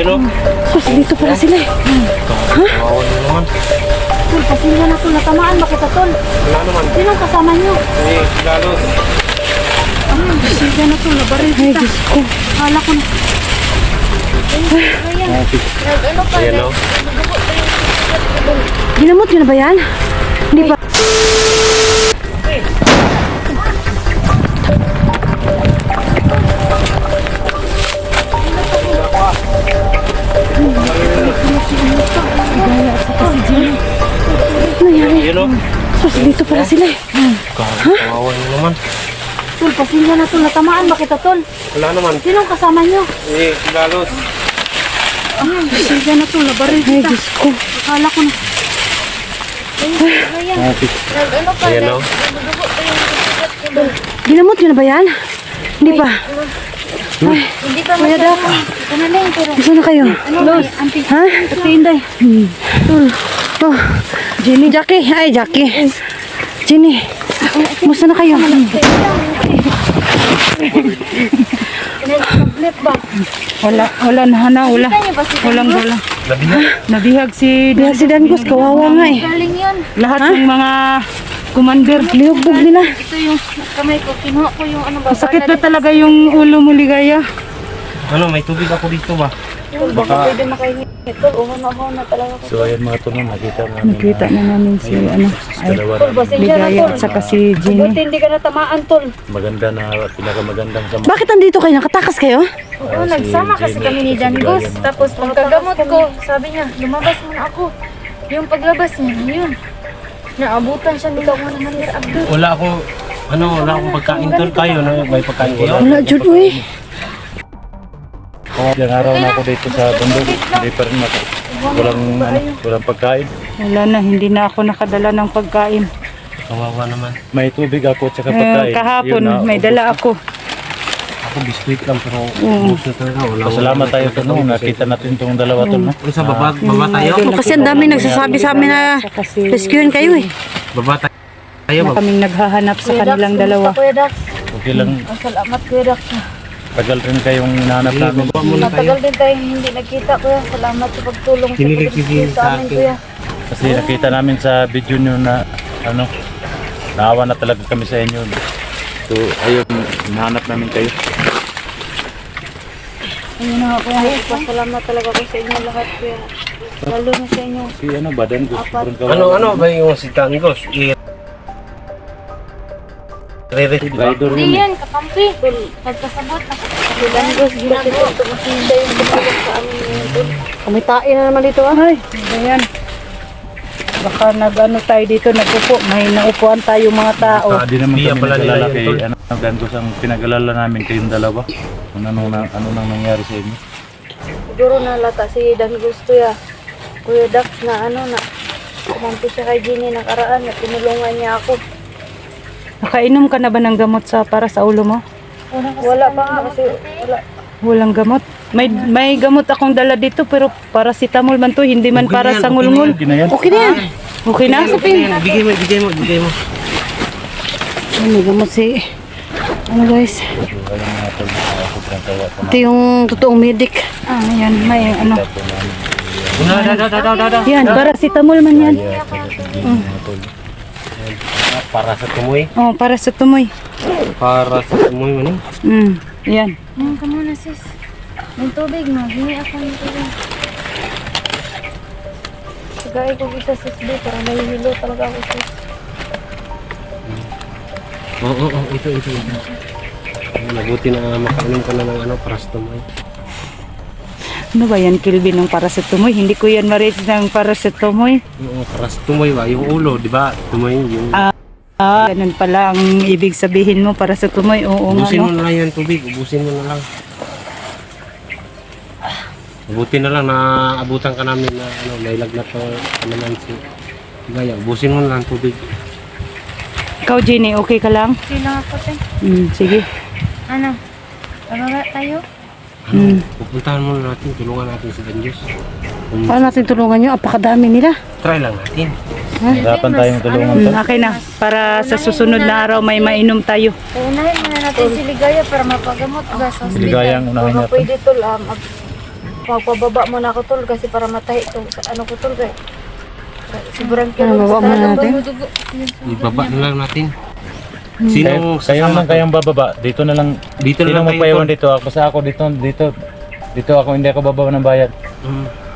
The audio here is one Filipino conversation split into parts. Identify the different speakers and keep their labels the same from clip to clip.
Speaker 1: Ayun o.
Speaker 2: Sus, dito pala sila eh.
Speaker 1: Ha? Kawawan mo naman.
Speaker 2: Tol, pasensya na tol. Natamaan ba kita tol?
Speaker 1: Wala naman.
Speaker 2: Sinong kasama niyo?
Speaker 1: Eh, Galos.
Speaker 2: Ay, pasensya na tol. Nabaril kita. Ay, Diyos ko. Kala ko na.
Speaker 1: Ayan o.
Speaker 2: Ginamot yun na ba yan? Hindi pa.
Speaker 1: Ayun o.
Speaker 2: Sus, dito pala sila eh.
Speaker 1: Kawawan mo naman.
Speaker 2: Tol, pasensya na tol. Natamaan ba kita tol?
Speaker 1: Wala naman.
Speaker 2: Sinong kasama niyo?
Speaker 1: Eh, Galos.
Speaker 2: Ay, pasensya na tol. Nabaril kita. Ay, Diyos ko. Kala ko na.
Speaker 1: Ayan o.
Speaker 2: Ginamot yun na ba yan? Hindi pa.
Speaker 3: Hindi pa
Speaker 2: Kuya Dak.
Speaker 3: Ano lang, pero
Speaker 2: Gusto na kayo? Ha? Ate Inday. Tol. Oh. Jenny. Jackie. Ay, Jackie. Jenny. Gusto na kayo?
Speaker 3: nag-flip ba?
Speaker 4: Wala na hana, wala.
Speaker 3: Kita niyo ba si
Speaker 4: Walang wala.
Speaker 1: Nabihag.
Speaker 4: Nabihag si
Speaker 2: Diyan si Dangos. Kawawa nga eh.
Speaker 3: Galing yun.
Speaker 4: lahat ng mga commander.
Speaker 2: Liugbog nila.
Speaker 3: Ito yung kamay ko. Kinuha ko yung ano ba?
Speaker 4: Sakit na talaga yung ulo mo, Ligaya.
Speaker 1: Ano, may tubig ako dito ba?
Speaker 3: Baka pwede makahingi. Ito, umana talaga ko.
Speaker 5: So ayan mga tol, nakita namin
Speaker 4: Nakita na namin si ano,
Speaker 5: dalawa
Speaker 3: Tol,
Speaker 5: na
Speaker 3: pasensya na
Speaker 4: Ligaya
Speaker 3: tol.
Speaker 4: at saka si
Speaker 3: Buti
Speaker 4: Jenny.
Speaker 3: hindi ka natamaan tol.
Speaker 5: maganda na pinakamagandang sama.
Speaker 2: Bakit andito kayo? Nakatakas kayo?
Speaker 3: Oo, nagsama kasi kami ni Dangos. Tapos pagkagamot ko, sabi niya, lumabas muna ako. Yung paglabas niya, yun. Naabutan siya nila mo naman ni Abdul.
Speaker 1: Wala akong pagkain tol kayo. May pagkain kayo.
Speaker 2: Wala, Jud, uy.
Speaker 5: Ilang araw na ako dito sa bundok, hindi pa rin walang pagkain.
Speaker 4: Wala na, hindi na ako nakadala ng pagkain.
Speaker 1: Kawawa naman.
Speaker 5: May tubig ako at saka pagkain.
Speaker 4: Kahapon,
Speaker 5: Yun na,
Speaker 4: may dala ako.
Speaker 1: Ako biskuit lang pero ubus na talaga. Wala.
Speaker 5: Salamat tayo to no, nakita natin itong dalawa to no.
Speaker 1: Sa baba tayo.
Speaker 2: Kasi ang dami nagsasabi sa amin na rescuein kayo eh.
Speaker 1: Baba tayo.
Speaker 4: Na kaming naghahanap sa kanilang dalawa.
Speaker 3: Kuya Dax,
Speaker 5: Okay lang,
Speaker 3: salamat Kuya Dax.
Speaker 5: tagal rin kayong hinahanap namin.
Speaker 1: Baba muna tayo.
Speaker 3: Matagal din tayo hindi nagkita Kuya. Salamat sa pagtulong sa
Speaker 1: Kinilig
Speaker 3: pag-rescue
Speaker 1: sa
Speaker 3: sa amin
Speaker 1: akin.
Speaker 3: Kuya.
Speaker 5: Kasi nakita namin sa video nyo na naawa na talaga kami sa inyo. So ayun, hinahanap namin kayo.
Speaker 3: Ayun na nga Kuya. Salamat talaga ko sa inyo lahat Kuya. Lalo na sa inyo.
Speaker 5: Si Badan, sobrang kawawa.
Speaker 1: Ano ba yung si Tangos?
Speaker 5: Rider
Speaker 3: Hindi
Speaker 5: yun.
Speaker 3: yan, kakampi. Nagkasabot na. Si Dangos, ginagawa ito. Masinda yung ginagawa sa amin ngayon tol.
Speaker 2: Kumitain na naman dito ah.
Speaker 4: Ay, ayan. Baka nag-ano tayo dito, nagupo. May naupuan tayo mga tao.
Speaker 5: Di naman
Speaker 1: Biya
Speaker 5: kami
Speaker 1: pala nila
Speaker 5: nag-alala
Speaker 1: yun,
Speaker 5: kay
Speaker 1: tol.
Speaker 5: Dangos ang pinag-alala namin kayong dalawa. Kung ano nang nangyari sa inyo.
Speaker 3: Siguro nalata si Dangos Kuya. Kuya Dax na kumampi siya kay Jenny nakaraan na tinulungan niya ako.
Speaker 4: Nakainom ka na ba ng gamot para sa ulo mo?
Speaker 3: Wala pa nga kasi wala.
Speaker 4: Walang gamot. May gamot akong dala dito pero paracetamol man to, hindi man para sa ngulngul.
Speaker 5: Okay na yan.
Speaker 2: Okay na yan.
Speaker 4: Okay na?
Speaker 1: Bigay mo.
Speaker 2: Ano gamot si... Ano guys?
Speaker 5: Walang mga tol, sobrang kawa pa
Speaker 2: Ito yung totoong medic.
Speaker 4: Ah, yan. May ano.
Speaker 1: Daw.
Speaker 4: Yan, paracetamol man yan.
Speaker 1: Para sa tumoy.
Speaker 4: Oh, para sa tumoy.
Speaker 1: Para sa tumoy man.
Speaker 4: Yan.
Speaker 3: Ayun ka muna sis. May tubig mo. Hingi ako ng tubig. Sagay ko isa sis B para nahihilo talaga ako sis.
Speaker 1: Oo, ito. Mabuti na makainom ka na ng para sa tumoy.
Speaker 4: Ano ba yan, Kilby, ng para sa tumoy? Hindi ko yan ma-rate ng para sa tumoy.
Speaker 1: Oo, para sa tumoy ba? Yung ulo, di ba? Tumoy yung...
Speaker 4: Ganun pala ang ibig sabihin mo para sa tumoy. Oo nga,
Speaker 1: Ubusin mo
Speaker 4: no?
Speaker 1: na lang yan tubig. Ubusin mo na lang. Mabuti na lang na abutan ka namin na nailagnat na naman si Gaya. Ubusin mo na lang tubig.
Speaker 4: Ikaw, Jenny, okay ka lang?
Speaker 3: Sila ako te.
Speaker 4: Sige.
Speaker 3: Ano? Bababa tayo?
Speaker 1: Pupuntahan muna natin. Tulungan natin si Dangos.
Speaker 2: Paano natin tulungan nyo? Apakadami nila.
Speaker 1: Try lang natin.
Speaker 5: Hirapan tayong tulungan to.
Speaker 4: Okay na. Para sa susunod na araw may mainom tayo.
Speaker 3: Unahin muna natin si Ligaya para mapagamot ka sa hospital.
Speaker 5: Ligayang unahin
Speaker 3: Baka
Speaker 5: natin.
Speaker 3: pwede tol Magpababa mo na ako tol kasi para matahi to sa ano ko tol kay. Sobrang
Speaker 2: baba mo na natin?
Speaker 1: Ibaba na lang natin.
Speaker 5: Kayo,
Speaker 1: Sinong
Speaker 5: kayo
Speaker 1: sasama
Speaker 5: lang kayong bababa. Dito na lang.
Speaker 1: Dito na
Speaker 5: Sino
Speaker 1: lang kayo,
Speaker 5: magpaiwan
Speaker 1: Tol.
Speaker 5: dito? Ako sa ako dito ako hindi ako bababa ng bayad.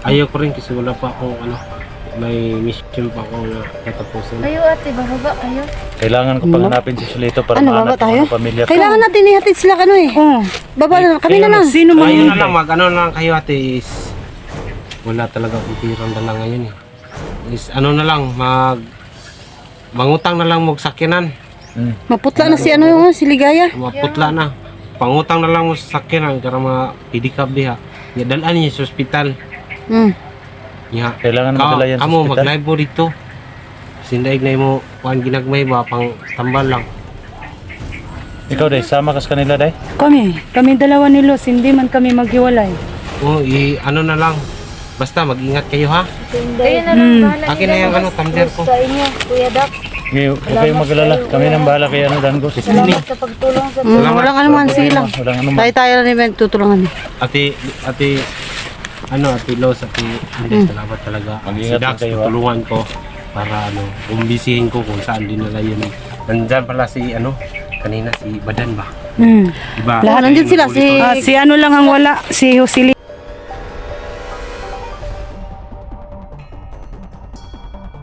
Speaker 1: Ayaw ko rin kasi wala pa akong ano, may mission pa akong natapusin.
Speaker 3: Kayo ate, bababa kayo.
Speaker 5: Kailangan ko panghanapin si Solito para
Speaker 2: Ano,
Speaker 5: mahanap
Speaker 2: baba tayo?
Speaker 5: yung mga pamilya ko.
Speaker 2: Kailangan natin ihatid sila ano eh.
Speaker 4: Oh.
Speaker 2: Baba na lang. Kami na lang.
Speaker 4: Sino man
Speaker 1: Ayun na lang, ano na lang kayo ate is wala talaga akong pirang dala ngayon eh. Is ano na lang, mangutang na lang magsakyanan.
Speaker 2: Maputla na si ano yung si Ligaya.
Speaker 1: Maputla na. Pangutang na lang mo sa sakyanan para ma-pedicab diha. Ya dalan niya sa ospital. Ya.
Speaker 5: Kailangan madala yan sa
Speaker 1: Amo
Speaker 5: ospital.
Speaker 1: mag-live mo dito. Sindaig na mo kuan ginagmay ba pang tambal lang.
Speaker 5: Ikaw day, sama ka sa kanila day?
Speaker 4: Kami dalawa ni Los, hindi man kami maghiwalay.
Speaker 1: Oh, ano na lang. Basta mag-ingat kayo ha.
Speaker 3: Kayo na lang bahala.
Speaker 1: Akin na yung ano, tumbler ko.
Speaker 3: Sa inyo, Kuya Dax.
Speaker 5: Huwag kayong mag-alala. Kami nang bahala kay ano Dango.
Speaker 3: Salamat sa pagtulong sa
Speaker 2: Walang ano man sila.
Speaker 5: Walang ano man.
Speaker 2: Tayo na rin tutulungan.
Speaker 1: Ate Los, hindi, salamat talaga. Si
Speaker 5: Mag-ingat
Speaker 1: Dax,
Speaker 5: lang kayo, ha?
Speaker 1: tutulungan ko para ano, umbisihin ko kung saan dinala yun. Nandyan pala si ano, kanina si Badan ba? Diba?
Speaker 2: Lahat nandyan sila, si-
Speaker 4: Si ano lang ang wala, si Husili.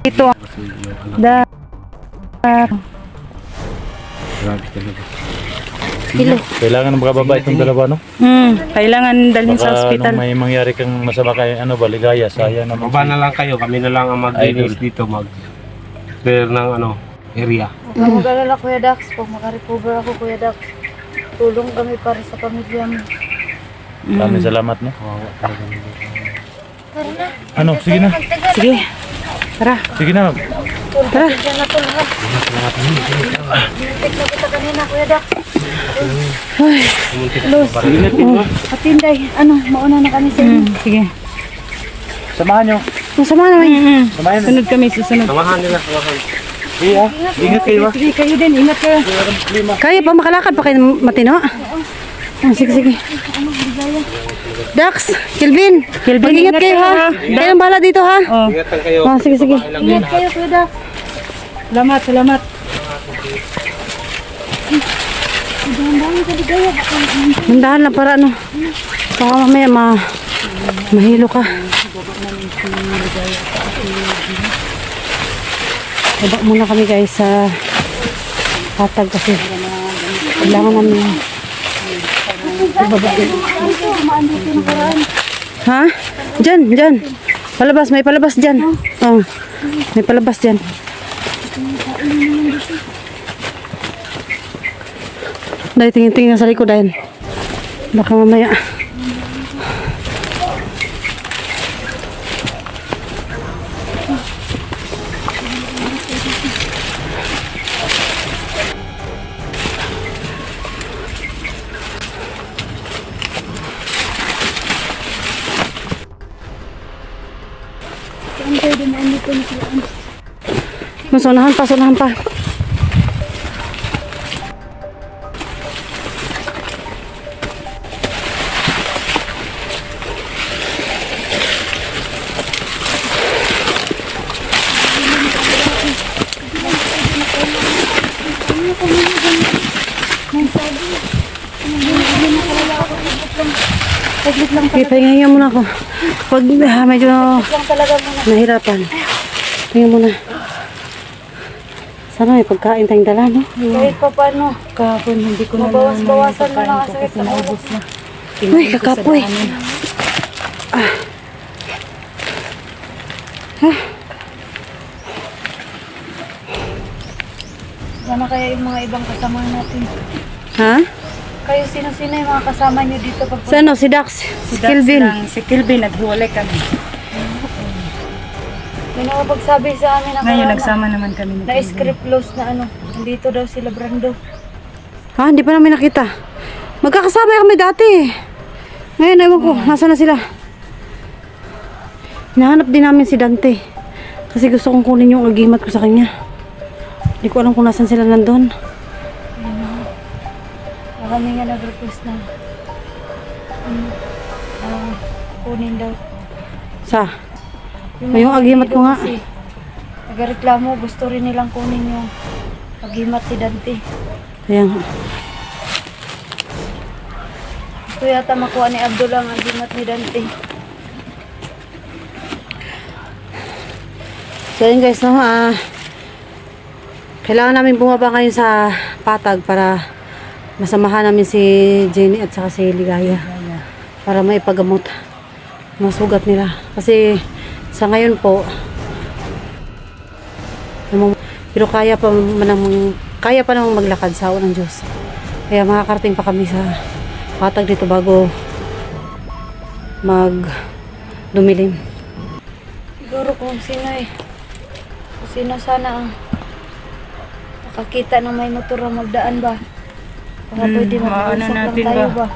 Speaker 4: Ito. Da.
Speaker 1: Grabe talaga.
Speaker 5: Kailangan makababa itong dalawa, no?
Speaker 4: Kailangan dalhin sa
Speaker 5: Baka
Speaker 4: ospital.
Speaker 5: nung may mangyari kang masama kay ano, baligaya, sayang naman.
Speaker 1: Baba na lang kayo, kami na lang ang mag-release dito, mag-clear ng ano, area.
Speaker 3: Huwag ka mag-alala Kuya Dax. Pag makarecover ako Kuya Dax, tulong kami para sa pamilya mo.
Speaker 5: Maraming salamat, no?
Speaker 1: Kawawa talaga nila.
Speaker 3: Tara na.
Speaker 5: Ano, sige na.
Speaker 3: Magtagal.
Speaker 4: Sige. Tara.
Speaker 5: Sige na.
Speaker 3: Tara. Diyan na tol ha. Binantik na kita kanina Kuya Dax. Atinday, ano, mauna na kami sa inyo.
Speaker 4: Sige.
Speaker 5: Samahan nyo.
Speaker 2: Masama naman.
Speaker 5: Samahan nyo.
Speaker 4: Sunod kami, susunod.
Speaker 1: Samahan nila, samahan.
Speaker 5: Iya. Ingat kayo, ha?
Speaker 4: Sige, kayo din. Ingat kayo.
Speaker 2: Kaya pa makalakad pa kayo matino? Sige. Dax, Kelvin, mag-ingat kayo ha. Kayo ang bahala dito ha.
Speaker 4: Oh.
Speaker 1: Ingatan kayo.
Speaker 2: Sige.
Speaker 3: Ingat kayo Kuya Dax.
Speaker 4: Salamat.
Speaker 2: Mandahan lang para ano. Baka mamaya mahilo ka. Baba muna kami guys sa hatag kasi kailangan namin ha? Diyan. Palabas, may palabas dyan. Oh, may palabas dyan. Dahil tingin-tingin sa likod dahil baka mamaya. Unahan pa. Okay, pahinga muna ako. Pag medyo nahirapan. Pahinga muna. Sana may pagkain tayong dala, no?
Speaker 3: Kahit pa paano,
Speaker 4: Kahapon, hindi ko na
Speaker 3: mabawas-bawasan na lang ang sakit sa ulo.
Speaker 2: Uy, kakapoy.
Speaker 3: Sana kaya yung mga ibang kasama natin.
Speaker 2: Ha?
Speaker 3: Kayo sino-sino yung mga kasama nyo dito pag
Speaker 2: Si ano? Si Dax. Si Kelvin.
Speaker 4: Si Kelvin, naghiwalay kami.
Speaker 3: may nakapagsabi sa amin na
Speaker 4: Ngayon,
Speaker 3: karana,
Speaker 4: nagsama naman kami.
Speaker 3: na script loss na ano, nandito daw sila Brando.
Speaker 2: Ha? Hindi pa namin nakita. Magkakasabay kami dati. Ngayon, ewan ko. Nasaan na sila? Hinahanap din namin si Dante. Kasi gusto kong kunin yung agimat ko sa kanya. Hindi ko alam kung nasan sila nandun.
Speaker 3: Na kami nga nag-request na kunin daw.
Speaker 2: Sa? Yung agimat ko nga.
Speaker 3: Kasi nagreklamo, gusto rin nilang kunin yung agimat ni Dante.
Speaker 2: Ayan.
Speaker 3: Gusto yata makuha ni Abdul ang agimat ni Dante.
Speaker 2: So yun guys, no, kailangan namin bumaba ngayon sa patag para masamahan namin si Jenny at saka si Ligaya para maipagamot mga sugat nila. Kasi sa ngayon po, pero kaya pa namang maglakad sa awa ng Diyos. Kaya makakarating pa kami sa patag dito bago dumilim.
Speaker 3: Siguro kung sino sana ang nakakita ng may motor na magdaan ba? Baka pwede mag-usap lang
Speaker 4: natin
Speaker 3: tayo
Speaker 4: ba?
Speaker 3: ba?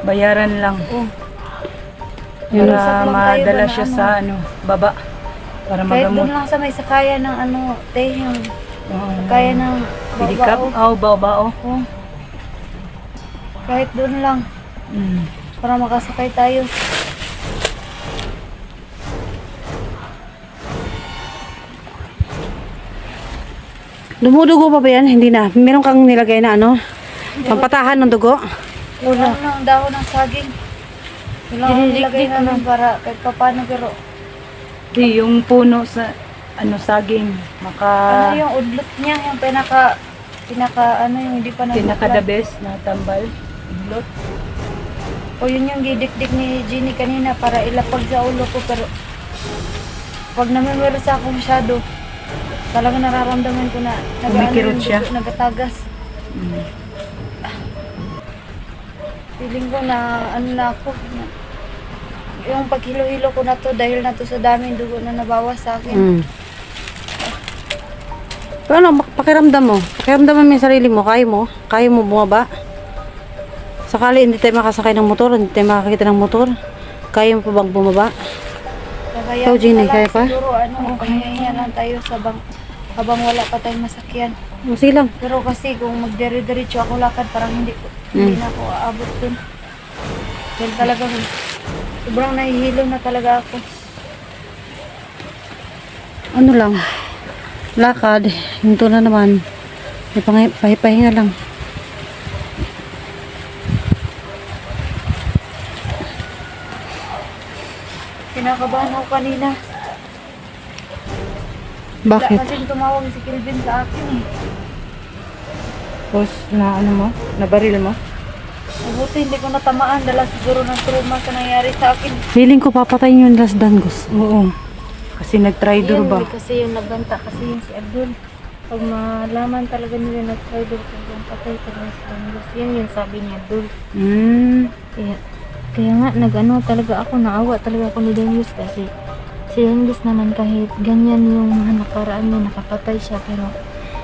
Speaker 4: Bayaran lang.
Speaker 3: Oh.
Speaker 4: Para
Speaker 3: Usap lang tayo ba
Speaker 4: madala
Speaker 3: na
Speaker 4: siya
Speaker 3: ano?
Speaker 4: sa baba. Para
Speaker 3: Kahit
Speaker 4: magamot.
Speaker 3: doon lang sa may sakayan ng yung
Speaker 4: Oo.
Speaker 3: kaya ng
Speaker 4: Pilikap?
Speaker 3: babao.
Speaker 4: Bao.
Speaker 3: Oh. Kahit doon lang
Speaker 4: Mm.
Speaker 3: para makasakay tayo.
Speaker 2: Dumudugo pa ba yan? Hindi na. Meron kang nilagay na ano? Pampatahan ng dugo?
Speaker 3: Wala ng dahon ng saging. Wala akong nilagay namin para kahit papano pero
Speaker 4: Di, yung puno sa saging.
Speaker 3: ano yung udlot niya, yung pinaka yung hindi pa
Speaker 4: Pinaka the best na tambal. Blot.
Speaker 3: O yun yung gidikdik ni Jenny kanina para ilapag sa ulo ko pero pag namimiris ako masyado talaga nararamdaman ko na
Speaker 4: Kumikirot siya.
Speaker 3: nagatagas. Feeling ko na na ako yung paghilo-hilo ko na to dahil na to sa daming dugo na nabawas sa akin.
Speaker 2: Mm. Pero ano, pakiramdam mo? Pakiramdam mo yung sarili mo? Kaya mo bumaba? Sakali hindi tayo makasakay ng motor, hindi tayo makakita ng motor, kaya mo pa bang bumaba?
Speaker 3: Kaya
Speaker 2: Ikaw, Jenny, kaya pa?
Speaker 3: Siguro paghinga lang tayo habang wala pa tayong masakyan.
Speaker 2: Sige lang.
Speaker 3: Pero kasi kung magdire-diretso ako lakad, parang hindi na ako aabot dun. Dahil talagang sobrang nahihilo na talaga ako.
Speaker 2: Ano lang, lakad, hinto na naman. May pahinga lang.
Speaker 3: Kinakabahan ako kanina.
Speaker 2: Bakit?
Speaker 3: Kasi tumawag si Kelvin sa akin eh.
Speaker 4: Tapos nabaril mo?
Speaker 3: Mabuti hindi ko natamaan dala siguro ng trauma sa nangyari sa akin.
Speaker 2: Feeling ko papatayin yung Las Dangos.
Speaker 4: Oo. Kasi nag-tridor ba?
Speaker 3: Kasi yung nagbanta kasi yung si Abdul. Pag malaman talaga nila nag-tridor kung yung patay talaga si Dangos. Yun yung sabi ni Abdul. Kaya nga nag-ano talaga ako, naawa talaga ako ni Dangos kasi si Dangos naman kahit ganyan yung mga nakaraan niya, nakapatay siya pero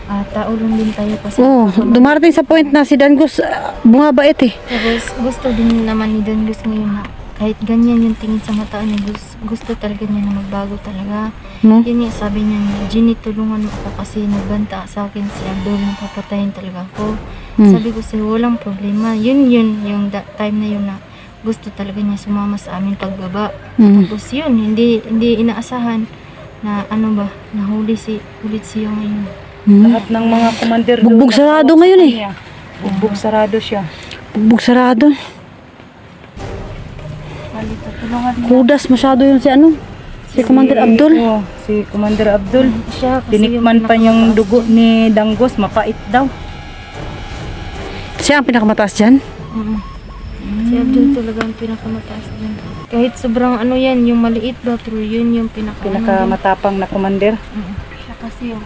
Speaker 3: tao lang din tayo kasi
Speaker 2: Dumarating sa point na si Dangos bumabait eh.
Speaker 3: tapos gusto din naman ni Dangos ngayon na kahit ganyan yung tingin sa mata niya, gusto talaga niya na magbago talaga.
Speaker 2: No?
Speaker 3: Yun nga sabi niya, Jenny tulungan mo ako kasi nagbanta sa akin si Abdul, napapatayin talaga ako. Sabi ko sa'yo, walang problema. Yun yung time na yun na gusto talaga niya sumama sa amin pagbaba. Tapos yun, hindi inaasahan na nahuli si ngayon.
Speaker 4: Lahat ng mga commander
Speaker 2: Bugbog sarado ngayon eh.
Speaker 4: Bugbog sarado siya.
Speaker 2: Bugbog sarado.
Speaker 3: Palito, tulungan mo.
Speaker 2: Kudas masyado yun si Commander Abdul.
Speaker 4: Oo, si Commander Abdul.
Speaker 3: Siya kasi
Speaker 4: Tinikman pa yung dugo ni Dangos, mapait daw.
Speaker 2: Siya ang pinakamataas dyan.
Speaker 3: Si Abdul talaga ang pinakamataas din. Kahit sobrang yan, yung maliit ba, pero yun yung
Speaker 4: Pinakamatapang na commander.
Speaker 3: Siya kasi yung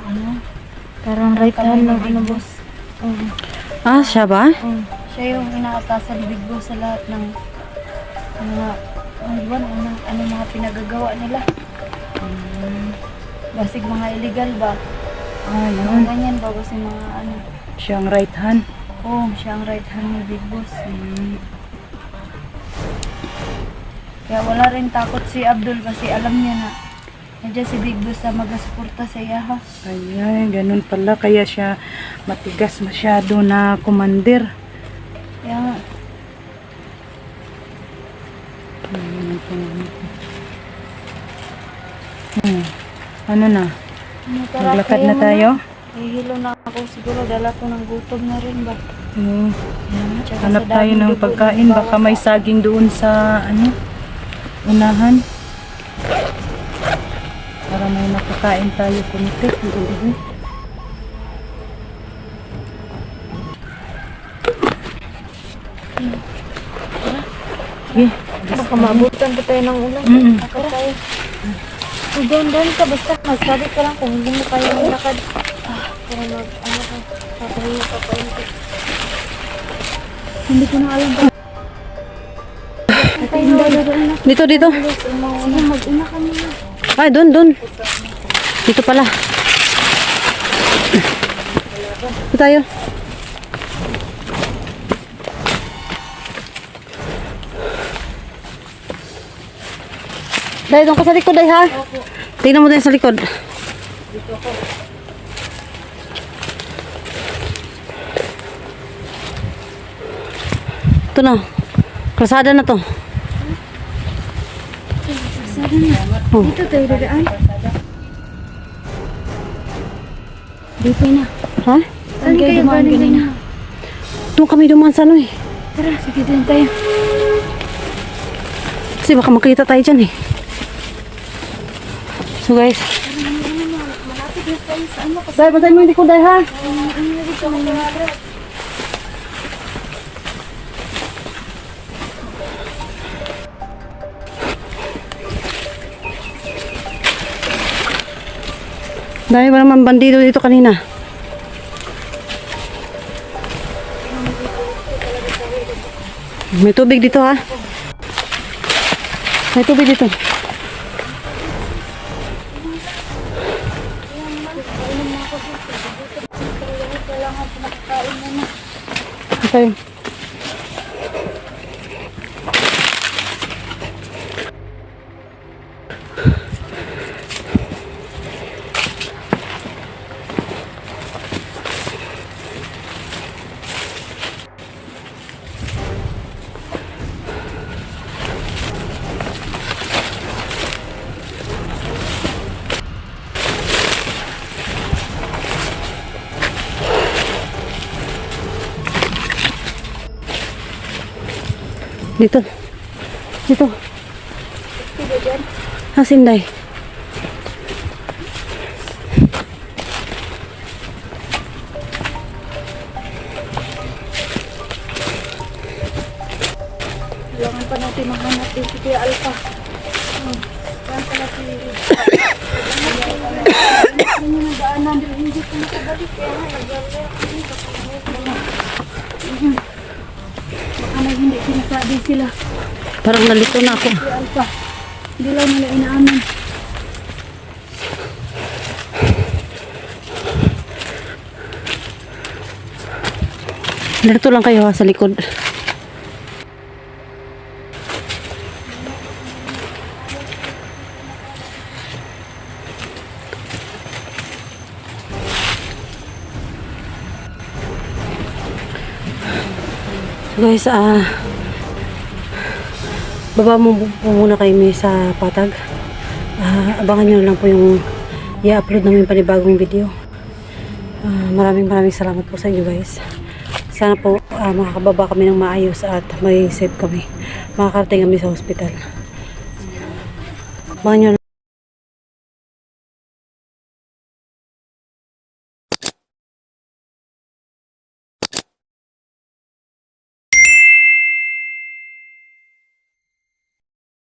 Speaker 3: parang right hand ng boss.
Speaker 2: Siya ba?
Speaker 3: Siya yung inakatasan ni Big Boss sa lahat ng mga pinagagawa nila. Basig mga illegal ba? Mga ganyan ba? Kasi mga
Speaker 4: Siya ang right hand.
Speaker 3: siya ang right hand ni Big Boss. Kaya wala rin takot si Abdul kasi alam niya na nandiyan si Big Boss na mag-suporta sa iya ha.
Speaker 4: Ay, ganun pala. Kaya siya matigas masyado na commander.
Speaker 3: Kaya nga.
Speaker 4: Ano na? Maglakad na tayo?
Speaker 3: Hihilo na ako siguro. Dala ko ng gutom na rin ba?
Speaker 4: Oo.
Speaker 3: Tsaka
Speaker 4: Hanap
Speaker 3: sa
Speaker 4: tayo
Speaker 3: daming
Speaker 4: ng
Speaker 3: dugo
Speaker 4: pagkain.
Speaker 3: ng
Speaker 4: Baka
Speaker 3: bawat
Speaker 4: may saging doon sa unahan. Para may nakakain tayo kunti. Sige.
Speaker 3: Baka maabutan pa tayo ng ulan.
Speaker 4: Mm-mm.
Speaker 3: Lakad tayo. Doon ka. Basta magsabi ka lang kung hindi mo kaya maglakad. Para ano ka. Papahinga ka pa yun. Hindi ko na alam pa.
Speaker 2: Dito, dito.
Speaker 3: Sige, mag-una ka muna.
Speaker 2: Ay, doon. Dito pala. Dito tayo. Dahil doon ka sa likod, ha? Tingnan mo din sa likod. Ito na. Kalsada na to. Oh.
Speaker 3: Dito tayo dadaan. Dito na.
Speaker 2: Ha?
Speaker 3: Saan kayo dumaan kanina?
Speaker 2: Doon kami dumaan sa ano eh.
Speaker 3: Tara, sige din tayo.
Speaker 2: Kasi baka makita tayo dyan eh. So guys. Dahil, basahin mo yung likod dahil ha. Dahil ba naman bandido dito kanina? May tubig dito ha. May tubig dito. Okay. Dito. Dito. Sinday.
Speaker 3: Kailangan pa natin mahanap din si Kuya Alpha. Kailangan pa natin hindi na daanan din. Hindi ko nakabalik. Kaya nga, naglalaya kami. Baka na hindi sinasabi sila.
Speaker 2: Parang nalito na ako.
Speaker 3: Kuya Alpha. Hindi lang nila inaamin.
Speaker 2: Dito lang kayo ha, sa likod. Guys, baba mo po muna kayo sa patag. Abangan nyo lang po yung i-upload namin panibagong video. Maraming salamat po sa inyo guys. Sana po makakababa kami ng maayos at may safe kami. Makakarating kami sa hospital. Abangan nyo